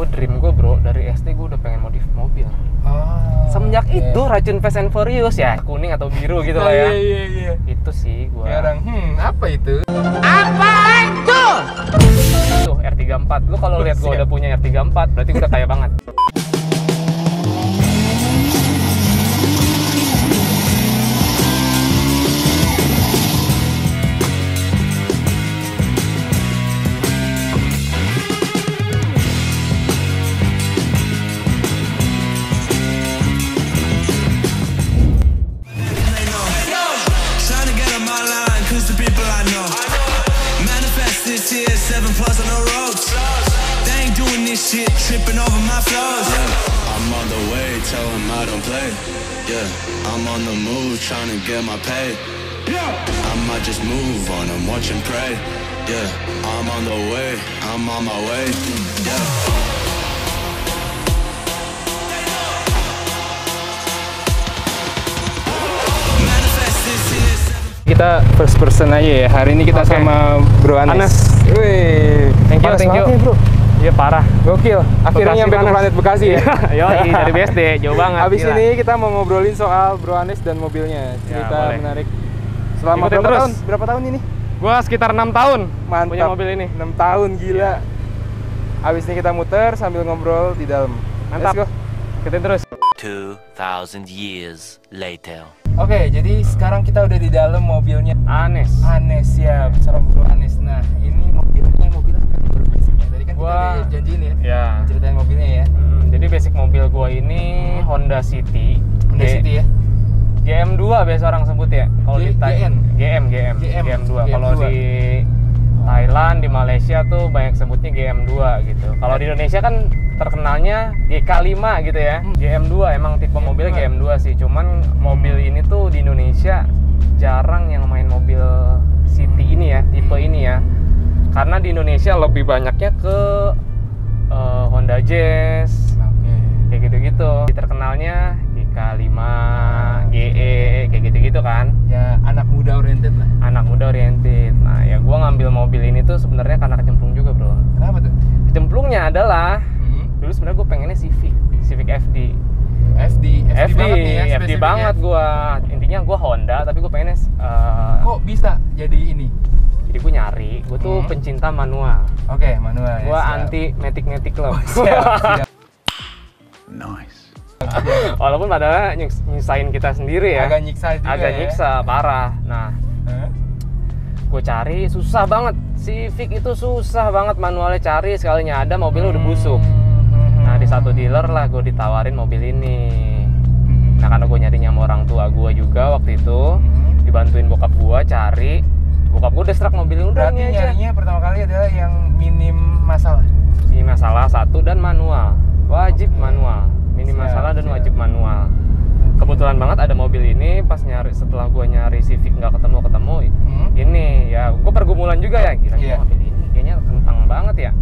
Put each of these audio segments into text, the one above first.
Gue dream gue bro, dari SD gue udah pengen modif mobil. Semenjak itu racun Fast and Furious ya, kuning atau biru gitu lah ya. Iya. Itu sih gue. Sekarang, apa itu? Apaan tuh? Tuh R34, lu kalau lihat gue udah punya R34, berarti gue udah kaya banget. Tripping over my flows. Yeah, I'm on the way, tell him I don't play. Yeah, I'm on the move, trying to get my pay. I might just move on and watch and pray. Yeah, I'm on the way, I'm on my way. Yeah. Kita first person aja ya. Hari ini kita sama Bro Anes. Wih, thank you. Nih, Bro. Iya parah. Gokil. Akhirnya nyampe ke planet Bekasi ya. Yoi, dari BSD, jauh banget. Habis ini kita mau ngobrolin soal Bro Anes dan mobilnya. Cerita menarik. Selama berapa tahun ini? Gua sekitar 6 tahun. Mantap. Punya mobil ini. 6 tahun, gila. Habis ini kita muter sambil ngobrol di dalam. Mantap. Let's go. Ikutin terus. 2000 years later. Oke, jadi sekarang kita udah di dalam mobilnya Anes ya, bersama Bro Anes. Nah, ini mobilnya mobil apa nih Bro? Tadi kan kita udah janjiin ya. Ceritain mobilnya ya. Jadi basic mobil gua ini Honda City. Honda City ya. GM2 biasa orang sebut ya. Kalau di GM2. Kalau di Thailand, di Malaysia tuh banyak sebutnya GM2 gitu. Kalau di Indonesia kan terkenalnya GK5 gitu ya. GM2 emang tipe mobilnya GM2 sih. Cuman mobil ini tuh di Indonesia jarang yang main mobil City ini ya, tipe ini ya. Karena di Indonesia lebih banyaknya ke Honda Jazz, kayak gitu-gitu. Terkenalnya GK5, GE, kayak gitu-gitu kan. Ya, anak muda oriented lah. Anak muda oriented. Nah, ya gua ngambil mobil ini tuh sebenarnya karena kecemplung juga, Bro. Kenapa tuh? Kecemplungnya adalah dulu sebenarnya gue pengennya Civic FD banget nih ya, FD banget gue. Intinya gue Honda tapi gue pengennya kok bisa jadi ini? Jadi gue nyari, gue tuh pencinta manual. Oke, manual ya. Gue anti matic loh. Siap. Nice. Walaupun padahal nyusahin kita sendiri ya. Agak nyiksa juga. Agak nyiksa, parah. Nah, gue cari susah banget. Civic itu susah banget manualnya, cari sekalinya ada mobilnya udah busuk. Nah, di satu dealer lah gue ditawarin mobil ini. Nah, karena gue nyarinya sama orang tua gue juga waktu itu, dibantuin bokap gue cari. Bokap gue udah serak mobil udah. Berarti nyarinya pertama kali adalah yang minim masalah. Minim masalah satu dan manual. Wajib manual. Minim masalah dan wajib manual. Kebetulan banget ada mobil ini, pas nyari, setelah gue nyari Civic nggak ketemu ini ya gue pergumulan juga ya, gila mobil ini kayaknya kentang banget ya.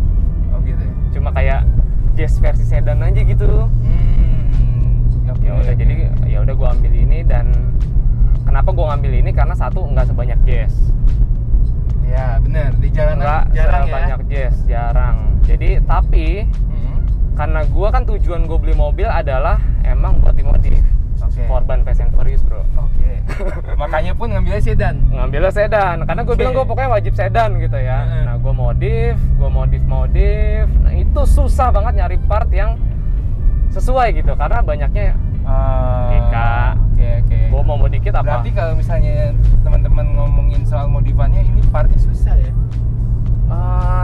Oh gitu ya. Cuma kayak Jazz versi sedan aja gitu. Jadi ya udah gue ambil ini. Dan kenapa gue ngambil ini, karena satu nggak sebanyak Jazz. Ya bener, di jalanan jarang ya. Banyak Jazz, jarang. Jadi tapi karena gue kan tujuan gue beli mobil adalah emang buat dimodif. Korban Fast and Furious, Bro. Makanya pun ngambilnya sedan. Karena gue bilang gue pokoknya wajib sedan gitu ya. Nah, gue modif. Nah, itu susah banget nyari part yang sesuai gitu, karena banyaknya GK. Gue mau dikit apa? Berarti kalau misalnya teman-teman ngomongin soal modifannya, ini partnya susah ya?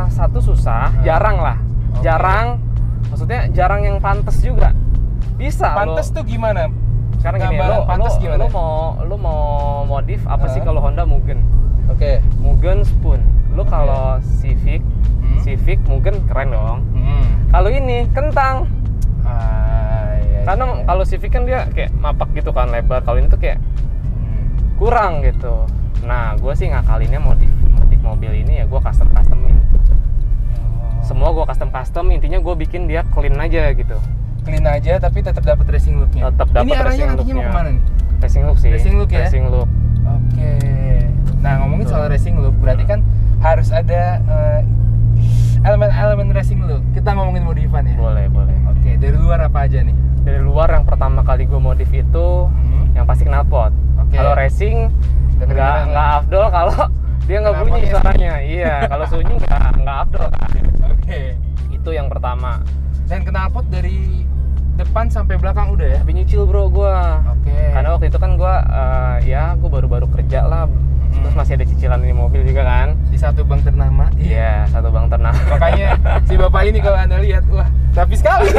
Satu susah, jarang lah. Jarang. Maksudnya jarang yang pantas juga. Bisa. Pantas tuh gimana? Sekarang gini, lu mau modif apa sih? Kalau Honda Mugen. Mugen Spoon. Lu kalau Civic Mugen keren dong. Kalau ini kentang. Karena kalau Civic kan dia kayak mapak gitu kan, lebar. Kalau ini tuh kayak kurang gitu. Nah, gue sih ngakalinnya modif mobil ini ya gue customin. Semua gue custom. Intinya gue bikin dia clean aja gitu. Clean aja tapi tetap dapat racing look-nya. Ini arahnya nantinya mau kemana nih? Racing look sih. Racing look ya? Racing look. Nah, ngomongin soal racing look, berarti kan harus ada elemen racing lu. Kita ngomongin modifan ya. Boleh. Oke, dari luar apa aja nih? Dari luar yang pertama kali gue modif itu yang pasti knalpot. Kalau racing nggak afdol kalau dia nggak bunyi suaranya. Iya, kalau sunyi nggak afdol kan. Oke. Itu yang pertama. Dan knalpot dari depan sampai belakang udah ya? Tapi nyicil bro gue. Oke. Karena waktu itu kan gue gue baru kerja lah. Terus masih ada cicilan ini mobil juga kan. Di satu bank ternama. Iya, satu bank ternama. Makanya si bapak ini kalau Anda lihat, wah rapi sekali.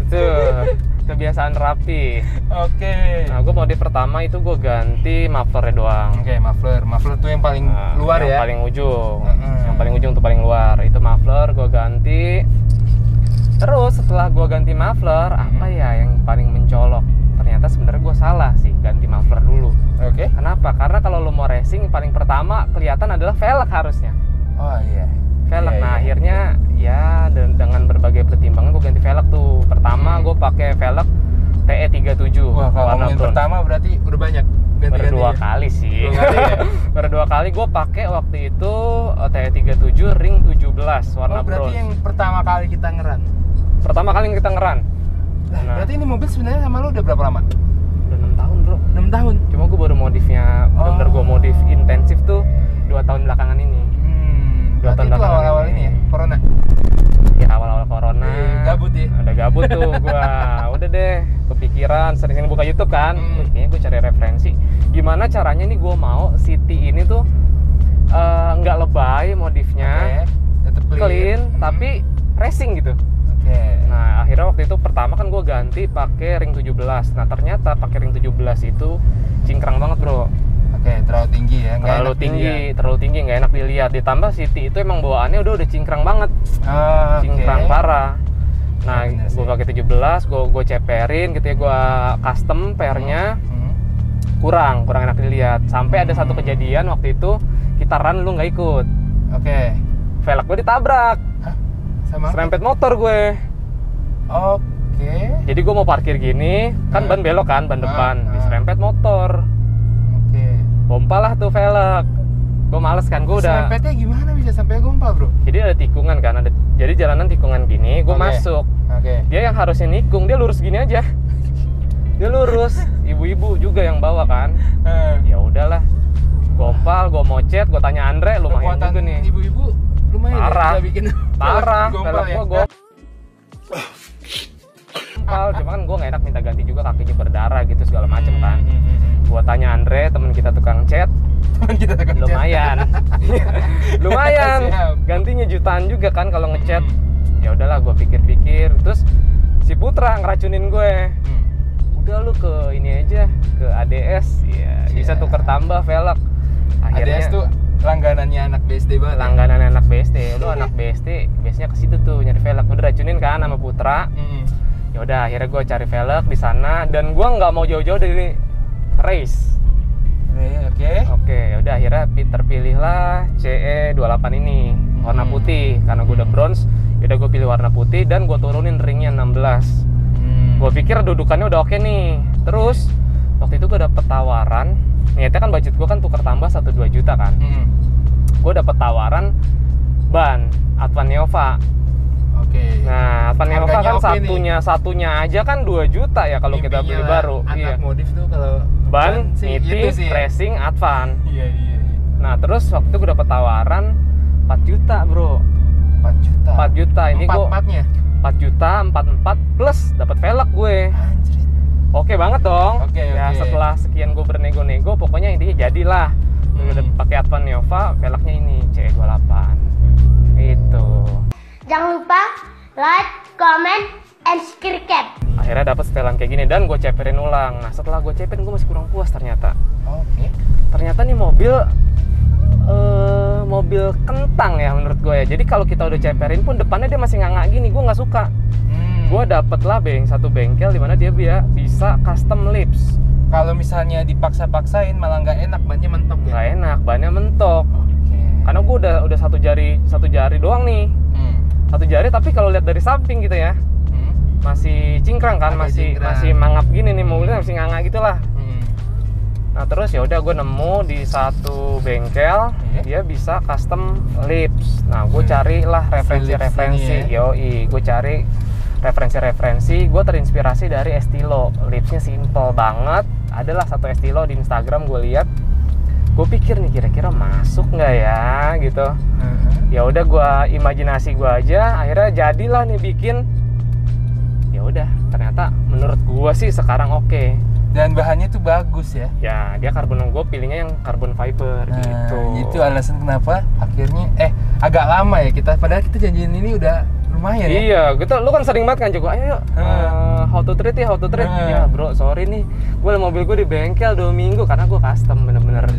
Betul. Kebiasaan rapi. Oke. Nah, gue modif pertama itu gue ganti mufflernya doang. Oke, muffler tuh yang paling luar yang ya? Paling ujung. Yang paling ujung tuh paling luar. Itu muffler gue ganti. Terus setelah gue ganti muffler, apa ya yang paling mencolok? Ternyata sebenarnya gue salah sih ganti muffler dulu. Oke. Kenapa? Karena kalau lo mau racing paling pertama kelihatan adalah velg harusnya. Oh iya. Velg. Akhirnya ya dengan berbagai pertimbangan gue ganti velg tuh. Pertama gue pakai velg TE37 Wah, kalau warna bronze. pertama berarti udah banyak ganti-ganti. Baru dua kali sih. Baru 2 kali gue pakai waktu itu TE37 ring 17 warna bronze. Berarti yang pertama kali kita ngeran. Pertama kali kita ngeran. Nah, berarti ini mobil sebenarnya sama lo udah berapa lama? Udah 6 tahun bro. 6 tahun? Cuma gue baru modifnya, bener-bener gue modif intensif tuh 2 tahun belakangan ini. 2 tahun itu belakangan awal-awal ini ya? Corona? Ya awal-awal corona. Gabut ya? Udah gabut tuh gue. Udah deh, kepikiran, sering-sering buka YouTube kan. Kayaknya gue cari referensi. Gimana caranya nih gue mau City ini tuh nggak lebay modifnya. Tetep clean, tapi racing gitu. Nah akhirnya waktu itu pertama kan gue ganti pakai ring 17. Nah ternyata pakai ring 17 itu cingkrang banget bro. Terlalu tinggi ya? Terlalu tinggi, nggak enak dilihat. Ditambah City itu emang bawaannya udah cingkrang banget. Cingkrang parah. Nah gue pakai 17, gue ceperin gitu ya, gue custom pairnya. Kurang enak dilihat. Sampai ada satu kejadian waktu itu kita run lu nggak ikut. Velg gue ditabrak. Sama? Serempet motor gue. Jadi gue mau parkir gini, kan ban belok kan, ban depan, diserempet motor. Gompal lah tuh velg. Gue males kan, gue udah. Serempetnya gimana bisa sampai gompal bro? Jadi ada tikungan kan, jadi jalanan tikungan gini, gue masuk. Dia yang harusnya nikung, dia lurus gini aja. Dia lurus, ibu-ibu juga yang bawa kan. Ya udahlah, gompal, gue mocet, gue tanya Andre, lumayan juga nih. Ibu-ibu lumayan parah, ya, bikin parah, gompal ya. Gompal, cuma kan gue nggak enak minta ganti juga, kakinya berdarah gitu segala macem kan. Gue tanya Andre, temen kita tukang cat, lumayan, gantinya jutaan juga kan kalau ngecat. Ya udahlah, gue pikir-pikir, terus si Putra ngeracunin gue. Udah lu ke ini aja, ke ADS, ya bisa tuker tambah velg. Akhirnya, ADS tuh langganannya anak BSD banget. Langganan anak BSD, lu anak BSD, biasanya ke situ tuh nyari velg. Udah racunin kan sama Putra. Ya udah, akhirnya gue cari velg di sana dan gue nggak mau jauh-jauh dari race. Oke, ya udah akhirnya terpilihlah CE28 ini warna putih karena gue udah bronze. Ya udah gue pilih warna putih dan gue turunin ringnya 16. Gue pikir dudukannya udah oke nih. Terus waktu itu gue dapet tawaran. Niatnya kan budget gue kan tuker tambah 1-2 juta kan. Gue dapet tawaran ban Advan Neova. Nah, Advan Neova kan satunya aja kan 2 juta ya kalau kita beli baru. Anak modif tuh kalau ban, Niti, racing, Advan. Nah, terus waktu itu gue dapet tawaran 4 juta bro. 4 juta. Ini gue 4 juta, 44 plus dapat velg gue. Oke banget dong. Ya setelah sekian gue bernego-nego, pokoknya intinya jadilah. Udah pakai Advan Neova, velgnya ini CE28. Itu. Jangan lupa like, comment, and subscribe. Akhirnya dapat setelan kayak gini dan gue ceperin ulang. Nah setelah gue ceperin gue masih kurang puas ternyata. Ternyata nih mobil kentang ya menurut gue ya. Jadi kalau kita udah ceperin pun depannya dia masih nganga gini, gue nggak suka. Gue dapet lah satu bengkel dimana dia bisa custom lips. Kalau misalnya dipaksa-paksain malah nggak enak, bannya mentok ya? Nggak enak, bannya mentok. Karena gue udah satu jari doang nih. Satu jari tapi kalau lihat dari samping gitu ya, masih cingkrang kan, masih mangap gini nih, mobilnya masih nganga gitulah. Nah terus ya udah gue nemu di satu bengkel dia bisa custom lips. Nah gue carilah referensi-referensi, gue cari referensi-referensi. Gue terinspirasi dari Estilo, lipsnya simple banget. Adalah satu Estilo di Instagram gue lihat. Gue pikir nih kira-kira masuk nggak ya gitu. Ya udah gue imajinasi gue aja. Akhirnya jadilah nih bikin. Ya udah ternyata menurut gue sih sekarang oke. Dan bahannya tuh bagus ya. Ya, dia karbon, gue pilihnya yang carbon fiber gitu. Itu alasan kenapa akhirnya agak lama ya kita, padahal kita janjian ini udah lumayan ya. Iya, gitu. Lu kan sering banget kan Joko, ayo how to treat. Ya bro, sorry nih, gue mobil gue di bengkel 2 minggu karena gue custom bener-bener.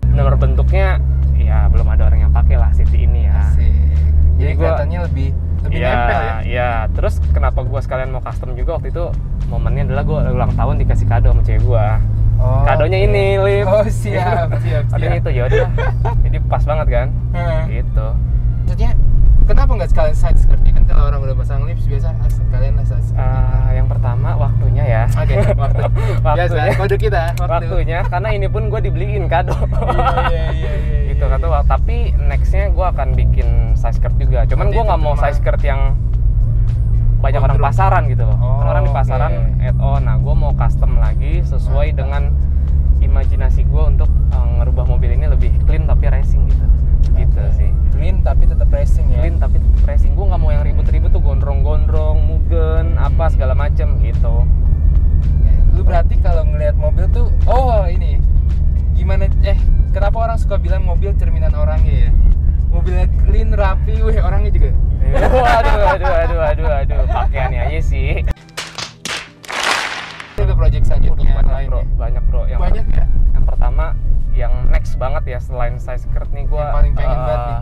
Bener bentuknya ya belum ada orang yang pakai lah City ini ya. Jadi kelihatannya lebih nempel ya. Iya, terus kenapa gue sekalian mau custom juga waktu itu, momennya adalah gue ulang tahun dikasih kado sama cewek gue. Kadonya ini lips. Oh siap. Ada itu ya udah. Jadi pas banget kan. Gitu. Maksudnya kenapa nggak sekalian side skirt? Kan kalau orang udah pasang lips biasa sekalian lah side skirt. Yang pertama waktunya ya. Oke, waktu. Biasa kode kita. Waktunya karena ini pun gue dibeliin kado. Iya. Gitu kata. Tapi nextnya gue akan bikin size skirt juga. Cuman gue nggak mau size skirt yang banyak orang pasaran gitu loh. Orang di pasaran add-on. Nah, gue mau custom lagi sesuai dengan imajinasi gue untuk ngerubah mobil ini lebih clean tapi racing gitu. Gitu sih. Clean tapi tetap racing ya. Clean tapi tetap racing. Gue nggak mau yang ribet-ribet tuh gondrong-gondrong, mugen, apa segala macem gitu. Lu berarti kalau ngelihat mobil tuh, ini gimana? Kenapa orang suka bilang mobil cerminan orangnya ya? Mobilnya clean, rapi, orangnya juga. Aduh, pakaiannya aja sih. Ada project selanjutnya banyak bro. Yang banyak ya. Yang pertama, yang next banget ya selain size skirt nih gue paling pengen banget nih.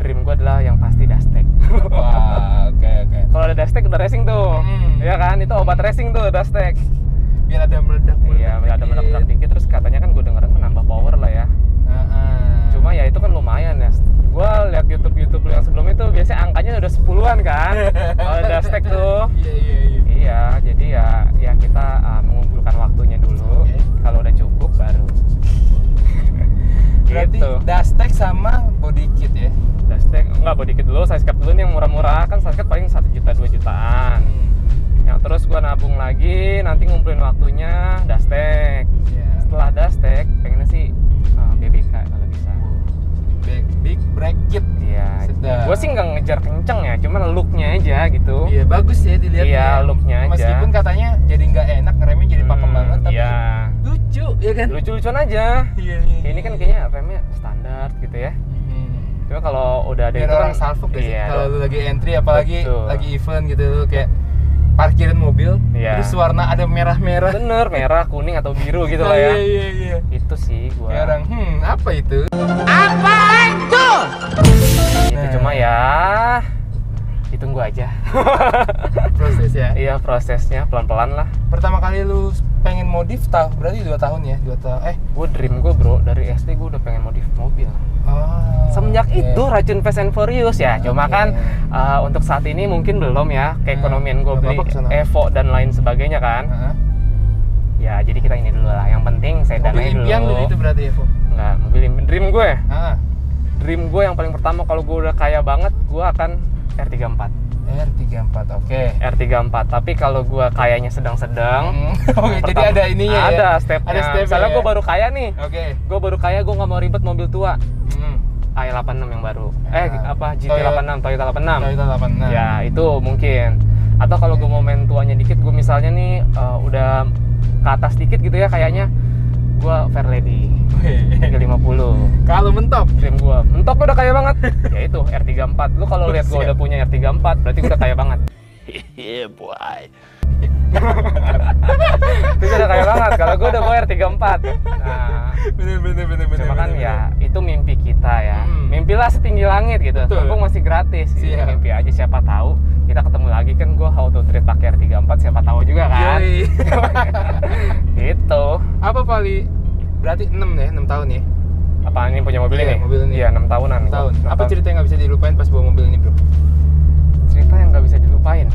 Dream gue adalah yang pasti dashtek. Wah, oke. Kalau ada dashtek udah racing tuh, ya kan? Itu obat racing tuh dashtek. Biar ada meledak. Iya, biar ada meledak dikit. Terus katanya kan gue dengerin menambah power lah ya. Cuma ya itu kan lumayan ya. Gue lihat YouTube yang sebelumnya tuh biasanya angkanya udah 10-an kan. Kalau dashtek tuh. Iya, jadi ya kita mengumpulkan waktunya dulu. Kalau udah cukup baru. Berarti gitu. dashtek sama body kit ya? Dashtek enggak, body kit dulu, size skirt dulu nih yang murah-murah. Kan size skirt paling 1 juta 2 jutaan. Yang terus gua nabung lagi, nanti ngumpulin waktunya dashtek. Setelah dashtek pengennya sih BBK kalau bisa. Big brake kit. Iya. Gua sih nggak ngejar kenceng ya, cuman looknya aja gitu. Iya, bagus ya dilihat. Iya, looknya aja. Meskipun katanya jadi nggak enak, ngeremnya jadi pakem banget, tapi lucu ya kan? Lucu-lucuan aja. Iya. Ini kan kayaknya remnya standar gitu ya. Cuma kalau udah ada itu orang kan salfok ya sih. Kalau lu lagi entry apalagi lagi event gitu, lu kayak parkirin mobil, terus warna ada merah-merah. Bener, merah, kuning atau biru gitu lah ya. Iya. Itu sih gua. Ya orang, apa itu? Apaan tuh? Itu cuma ya ditunggu aja. Proses ya? Iya, prosesnya pelan-pelan lah. Pertama kali lu pengen modif berarti 2 tahun ya? 2 tahun. Gue dream gue bro, dari SD gue udah pengen modif mobil. Semenjak itu racun Fast and Furious ya. Cuma kan untuk saat ini mungkin belum ya. Keekonomian gue beli Evo dan lain sebagainya kan. Ya jadi kita ini dulu lah. Yang penting sedannya dulu. Mobil impian lu itu berarti Evo? Enggak, mobil dream gue. Dream gue yang paling pertama kalau gue udah kaya banget, gue akan R34. R34, oke. R34, tapi kalau gue kayanya sedang-sedang. Jadi ada ininya ya? Ada stepnya. Misalnya gue baru kaya nih. Gue baru kaya, gue nggak mau ribet mobil tua. i86 yang baru. GT86, Toyota 86. Toyota 86. Ya, itu mungkin. Atau kalau gue mau main tuanya dikit, gue misalnya nih udah ke atas dikit gitu ya kayaknya, gue Fairlady 350. Kalau mentok? Dream gue. Mentok udah kaya banget. Ya itu R34. Lu kalau lihat gue udah punya R34, berarti gue udah kaya banget. Yeah, boy. Itu udah kaya banget kalau gue udah bawa R34. Nah, bener. Cuma kan ya itu mimpi kita ya. Mimpilah setinggi langit gitu. Mumpung masih gratis. Jadi mimpi aja, siapa tahu kita ketemu lagi kan. Gue how to treat pakai R34, siapa tahu juga kan. Gitu. Apa Pali? Berarti 6 tahun ya? Apaan ini punya mobil ini? Mobil ini. Iya, 6 tahunan. 6 tahun. Apa cerita yang nggak bisa dilupain pas bawa mobil ini, bro? Cerita yang nggak bisa dilupain?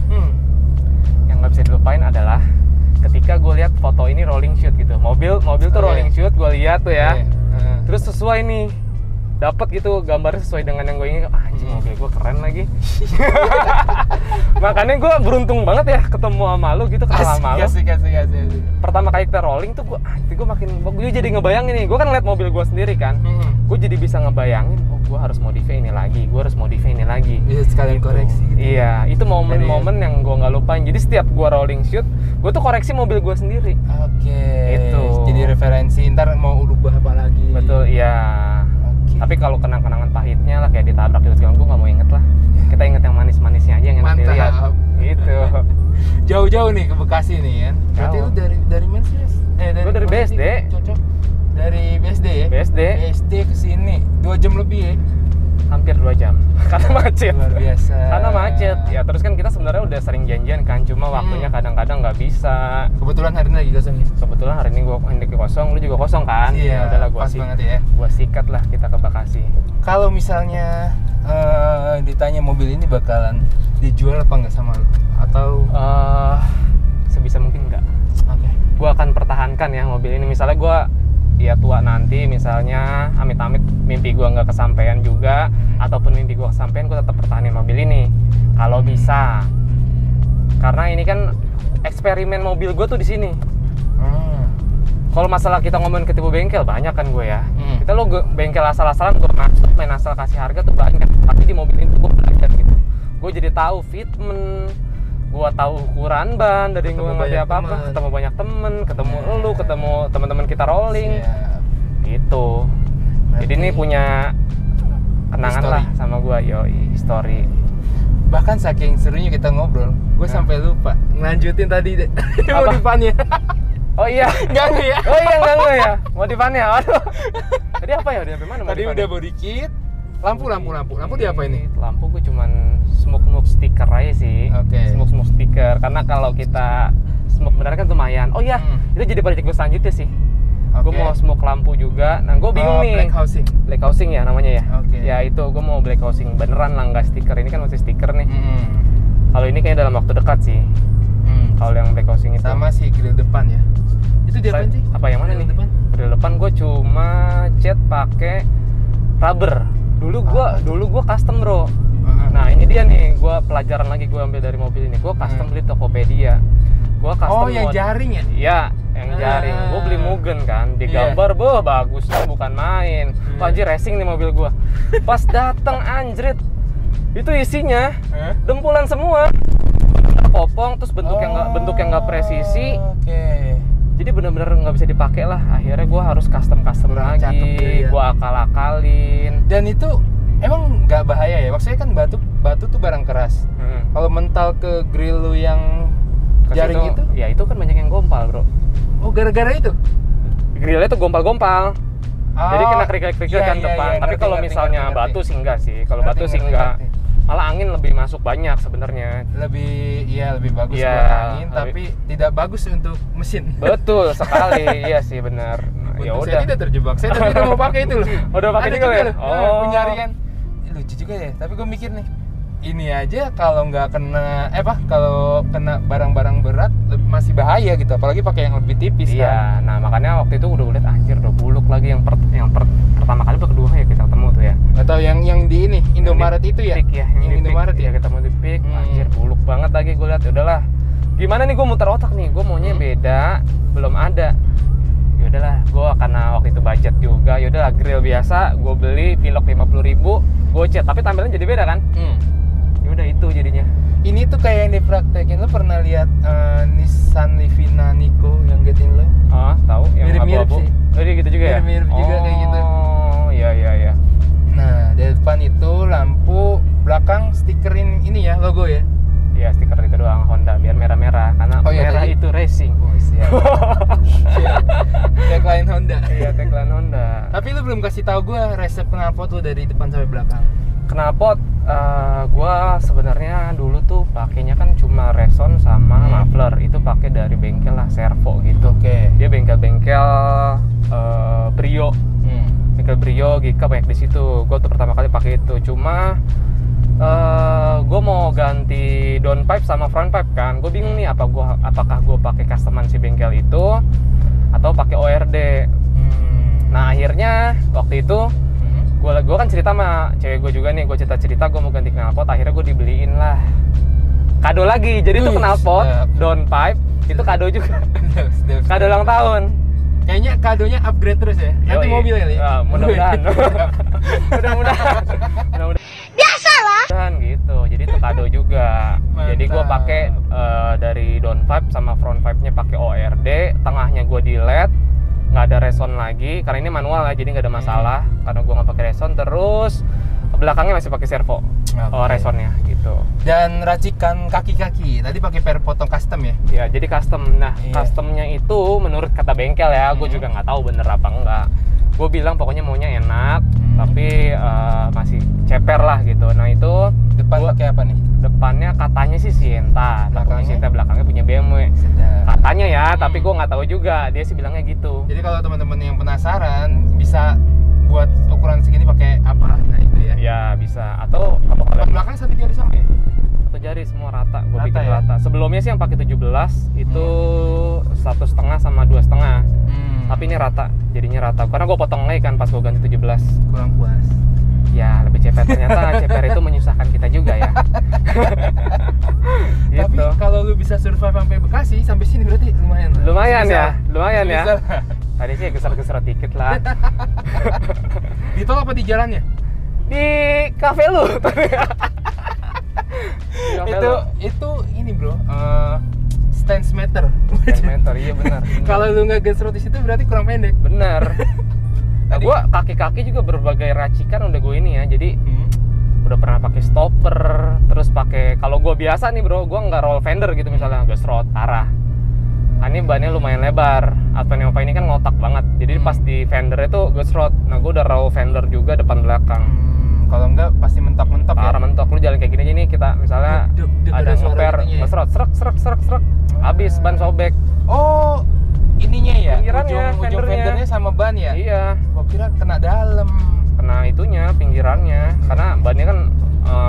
Yang nggak bisa dilupain adalah ketika gue lihat foto ini rolling shoot gitu. Mobil shoot, gue lihat tuh ya. Oke. Terus sesuai nih, dapat gitu gambarnya sesuai dengan yang gue ingin. Anjing, mobil gue keren lagi. Makanya gue beruntung banget ya ketemu sama lu gitu, kenal sama lu. Asik. Pertama kali kita rolling tuh gue jadi ngebayangin nih. Gue kan ngeliat mobil gue sendiri kan. Gue jadi bisa ngebayangin, oh gue harus modify ini lagi, gue harus modify ini lagi. Bisa sekalian Gitu. koreksi gitu. Iya, itu momen-momen yang gue nggak lupain. Jadi setiap gue rolling shoot, gue tuh koreksi mobil gue sendiri. Oke. Itu. Jadi referensi ntar mau ubah apa lagi. Betul, iya. Oke. Tapi kalau kenang-kenangan pahitnya lah kayak ditabrak gitu segala, gue nggak mau inget lah. Kita inget yang manis-manisnya aja yang enak Mantap. dilihat. Gitu. Jauh-jauh nih ke Bekasi nih kan. Berarti Jauh. lu dari mana sih? Gua dari mana sih? BSD. Cocok. Dari BSD ya? BSD ke sini 2 jam lebih ya. Hampir 2 jam. Karena macet. Luar biasa. Karena macet. Ya terus kan kita sebenarnya udah sering janjian kan, cuma waktunya kadang-kadang nggak bisa. Kebetulan hari ini lagi kosong ya. Kebetulan hari ini gua kosong, lu juga kosong kan? Iya. Ya udahlah gua pas banget ya. Gua sikat lah kita ke Bekasi. Kalau misalnya ditanya mobil ini bakalan dijual apa nggak sama lu? Atau Sebisa mungkin enggak. oke. Gua akan pertahankan ya mobil ini. Misalnya gua ya tua nanti, misalnya amit-amit mimpi gua nggak kesampaian juga, ataupun mimpi gua kesampaian, gua tetap pertahanin mobil ini kalau bisa. Karena ini kan eksperimen mobil gua tuh di sini. Kalau masalah kita ngomongin ketipu bengkel, banyak kan gue ya. Kita lo bengkel asal-asalan, gue masuk main asal kasih harga tuh banyak. Tapi di mobil itu gue belajar gitu. Gue jadi tahu fitment, gue tahu ukuran ban dari gue ngerti apa-apa. Ketemu banyak temen, ketemu lu, ketemu teman-teman kita rolling. Gitu. Jadi ini punya kenangan history lah sama gue, history. Bahkan saking serunya kita ngobrol, gue sampai lupa ngelanjutin tadi modifannya. Oh iya, Enggak ya? Oh iya, enggak ya. Modifannya, aduh. Tadi apa ya? Udah sampai mana Tadi modifannya? udah body kit, lampu dia apa ini? Lampu gue cuman smoke stiker aja sih. Oke. Smoke stiker. Karena kalau kita smoke beneran kan lumayan. Oh iya, itu jadi project gue selanjutnya sih. Gue mau smoke lampu juga. Nah, gue bingung nih. Black housing ya namanya ya. Oke. Ya itu gue mau black housing beneran lah, nggak stiker. Ini kan masih stiker nih. Kalau ini kayaknya dalam waktu dekat sih. Kalau yang black housing itu. Sama sih grill depan ya. Itu diapain sih? Apa yang mana Grill nih? depan? Grill depan gue cuma cat pakai rubber. Dulu gua custom, Bro. Nah, ini dia nih, gua pelajaran lagi gua ambil dari mobil ini. Gua custom beli Tokopedia. Gua custom yang jaring ya? Iya, yang jaring. Gua beli Mugen kan, digambar bagus lah, bukan main. Wah, anjir racing nih mobil gua. Pas datang anjrit. Itu isinya dempulan semua. Kopong, terus bentuk yang nggak presisi. Oke. Jadi benar-benar nggak bisa dipakai lah. Akhirnya gue harus custom lagi, gue akal-akalin. Dan itu emang nggak bahaya ya? Maksudnya kan batu tuh barang keras. Kalau mental ke grill lu yang jaring itu? Ya itu kan banyak yang gompal, Bro. Oh, gara-gara itu? Grillnya tuh gompal-gompal. Jadi kena kerikil-kerikil kan depan. Tapi kalau misalnya batu sih enggak sih. Kalau batu sih enggak. Malah angin lebih masuk banyak sebenarnya. Lebih bagus Iya, buat angin, tapi tidak bagus untuk mesin. Betul sekali, iya sih benar. Nah, ya udah. Saya tidak terjebak. Saya tadi udah mau pakai itu loh. Udah pakai juga ya? Oh, nyari kan. Lucu juga ya. Tapi gue mikir nih, ini aja kalau nggak kena kalau kena barang-barang berat masih bahaya gitu. Apalagi pakai yang lebih tipis iya, kan. Nah makanya waktu itu udah lihat anjir udah buluk lagi yang pertama kali kedua ya kita ketemu tuh ya. Atau yang di ini Indomaret itu ya? Yang Indomaret ya, ketemu di Peak. Anjir buluk banget lagi gue lihat. Udahlah. Gimana nih gue muter otak nih, gue maunya beda, belum ada. Ya udahlah, gue karena waktu itu budget juga. Ya udahlah, grill biasa, gue beli pilok 50.000, gue cat. Tapi tampilannya jadi beda kan? Ya udah itu jadinya. Ini tuh kayak yang dipraktekin. Lo pernah lihat Nissan Livina Niko yang Get In Low? Tahu yang mirip-mirip abu-abu. sih. Oh, dia gitu juga ya? Mirip-mirip juga kayak gitu. Oh, iya. Nah, dari depan itu lampu, belakang stikerin ini ya, logo ya? Iya, stiker itu doang Honda biar merah-merah karena merah tadi itu racing. Oh, siap. Tagline Honda. Iya, tagline Honda. Tapi lu belum kasih tahu gue resep knalpot lu dari depan sampai belakang. Knalpot gua sebenarnya dulu tuh pakainya kan cuma Reson sama muffler. Itu pakai dari bengkel lah, servo gitu. Oke. Dia bengkel Brio. Bengkel Brio, Gika banyak di situ. Gua tuh pertama kali pakai itu. Cuma gue mau ganti downpipe sama front pipe kan. Gue bingung nih apakah gue pakai customan si bengkel itu atau pakai ORD. Nah akhirnya waktu itu gue kan cerita sama cewek gue juga nih, gue cerita gue mau ganti knalpot, akhirnya gue dibeliin lah kado lagi. Jadi tuh knalpot downpipe itu kado juga. Kado ulang tahun. Kayaknya kadonya upgrade terus ya. Nanti mobil kali. Mudah-mudahan. Mudah-mudahan. Biasalah. Gitu. Jadi itu kado juga. Mantap. Jadi gue pakai dari downpipe sama front pipe-nya pakai ORD, tengahnya gue di LED. Nggak ada reson lagi karena ini manual ya, jadi nggak ada masalah karena gue nggak pakai reson. Terus belakangnya masih pakai servo resonnya gitu. Dan racikan kaki-kaki tadi pakai per potong custom ya? Ya jadi custom. Nah customnya itu menurut kata bengkel ya, gue juga nggak tahu bener apa enggak. Gue bilang pokoknya maunya enak tapi masih ceper lah gitu. Nah itu depan pakai apa nih? Depannya katanya sih Sienta, tapi Sienta belakangnya punya BMW. Katanya ya, tapi gue nggak tahu juga. Dia sih bilangnya gitu. Jadi kalau teman-teman yang penasaran bisa buat ukuran segini pakai apa? Nah itu ya. Ya bisa. Atau kalau belakang satu jari sama ya? Satu jari semua rata. Gue bikin rata. Sebelumnya sih yang pakai 17 itu 1,5 sama 2,5. Tapi ini rata, jadinya rata. Karena gue potong lagi kan pas gue ganti 17. Kurang puas. Ya lebih ceper, ternyata ceper itu menyusahkan kita juga ya. Gitu. Tapi kalau lu bisa survive sampai Bekasi sampai sini berarti lumayan. Lumayan ya. Tadi sih geser-geser dikit lah. Di tol apa di jalannya? Di kafe lu. itu ini bro. Stance meter. Iya benar. Kalau lu nggak gesrot di situ berarti kurang pendek. Bener. Nah, gue kaki-kaki juga berbagai racikan udah gue ini ya, jadi udah pernah pakai stopper, terus pakai kalau gue biasa nih bro, gue nggak roll fender gitu misalnya, gesrot arah. Nah, ini bannya lumayan lebar, Advent Nova ini kan ngotak banget, jadi pas di fender itu gesrot. Nah gue udah roll fender juga depan belakang. Kalau enggak pasti mentok-mentok ya? Parah mentok, lu jalan kayak gini aja nih kita misalnya ada ngeper, gesrot, serak, habis ban sobek. Oh ininya ya? Ujung fendernya sama ban ya? Iya. Gua kira kena dalam. Kena itunya, pinggirannya. Karena bannya kan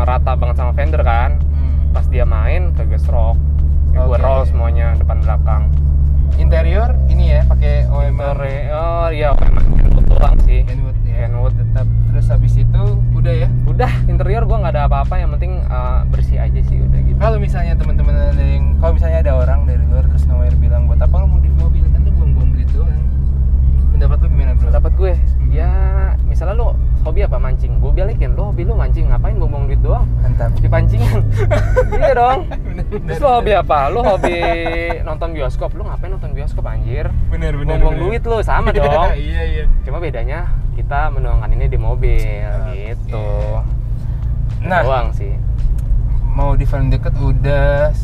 rata banget sama fender kan. Pas dia main ke gesrok. Ya gue roll semuanya depan belakang. Interior ini ya pakai OEM. Oh iya, OEM Kenwood doang sih. Kenwood ya. Kenwood tetap. Terus habis itu udah ya? Udah, interior gua nggak ada apa-apa, yang penting bersih aja sih udah gitu. Kalau misalnya teman-teman ada yang, kalau misalnya ada orang dari luar terus nawar bilang buat apa lo modif mobil, kan lu buang-buang duit doang. Pendapat lu gimana bro? Pendapat gue, ya misalnya lo hobi apa mancing, gue balikin lo hobi lo mancing, ngapain buang-buang duit doang? Mantap. Dipancingan. Iya dong. Terus lo hobi apa? Lo hobi nonton bioskop, lo ngapain nonton bioskop anjir? Bener. Buang-buang duit lo sama dong. Iya. Cuma bedanya kita menuangkan ini di mobil gitu. Nah, doang sih. Mau di film deket udah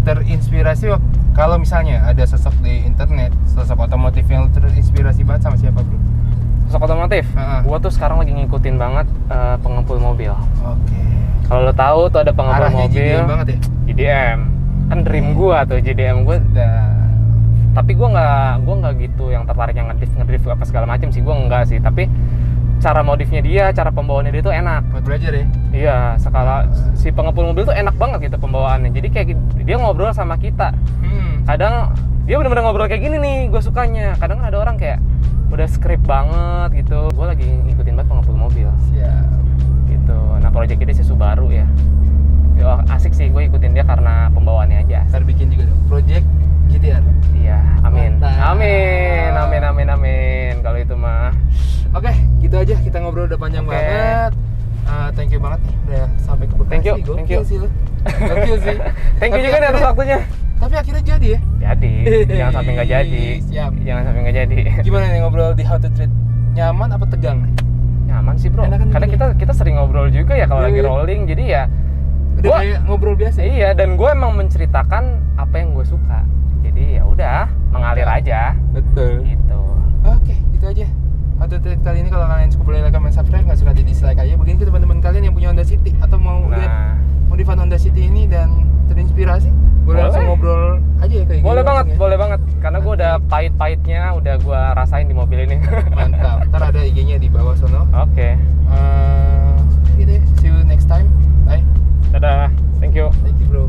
terinspirasi kalau misalnya ada sosok di internet, sosok otomotif yang terinspirasi banget sama siapa bro? Sosok otomotif? Gua tuh sekarang lagi ngikutin banget pengepul mobil. Oke. Kalau lo tahu tuh ada pengepul arahnya mobil. JDM banget ya? JDM. Kan dream gua tuh JDM gua. Tapi gua nggak gitu yang tertarik yang ngedrift apa segala macam sih, gua enggak sih. Tapi cara modifnya dia, cara pembawaannya dia tuh enak. Buat belajar ya? Iya, si pengepul mobil tuh enak banget gitu pembawaannya. Jadi kayak dia ngobrol sama kita. Kadang dia bener-bener ngobrol kayak gini nih, gue sukanya. Kadang ada orang kayak udah script banget gitu. Gue lagi ngikutin banget pengepul mobil. Siap. Gitu. Nah project ini sih Subaru ya. Asik sih, gue ikutin dia karena pembawaannya aja. Ntar bikin juga dong, project GTR. Iya, amin. Mantap. Amin. Kalau itu mah. Oke, gitu aja, kita ngobrol udah panjang banget. Thank you banget nih udah sampai ke Bekasi. Thank you. Sih lu. Gokil sih. Thank you juga nih atas waktunya. Tapi akhirnya jadi ya? Jadi, jangan sampai nggak jadi. Siap. Jangan sampai nggak jadi. Gimana nih ngobrol di How to Treat? Nyaman apa tegang? Nyaman sih bro. Karena kita sering ngobrol juga ya kalau lagi rolling, jadi ya. Udah kayak ngobrol biasa. Iya, dan gue emang menceritakan apa yang gue suka. Jadi ya udah mengalir aja. Betul. Gitu. Oke, gitu aja. How to Treat kali ini kalau kalian suka boleh like, comment, subscribe, nggak suka di dislike aja. Begini ke teman-teman kalian yang punya Honda City atau mau lihat modifan Honda City ini dan terinspirasi, boleh langsung ngobrol aja ya kayak boleh banget, boleh banget. Karena gue udah pahit-pahitnya udah gue rasain di mobil ini. Mantap. Ntar ada IG-nya di bawah sono. Oke. Gitu ya. See you next time. Bye. Dadah. Thank you. Thank you bro.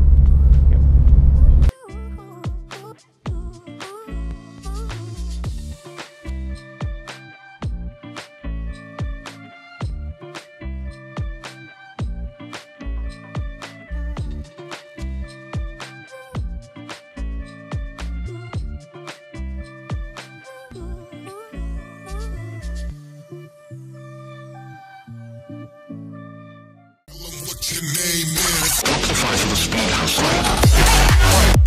Your name is. Don't suffice for the speed hustler.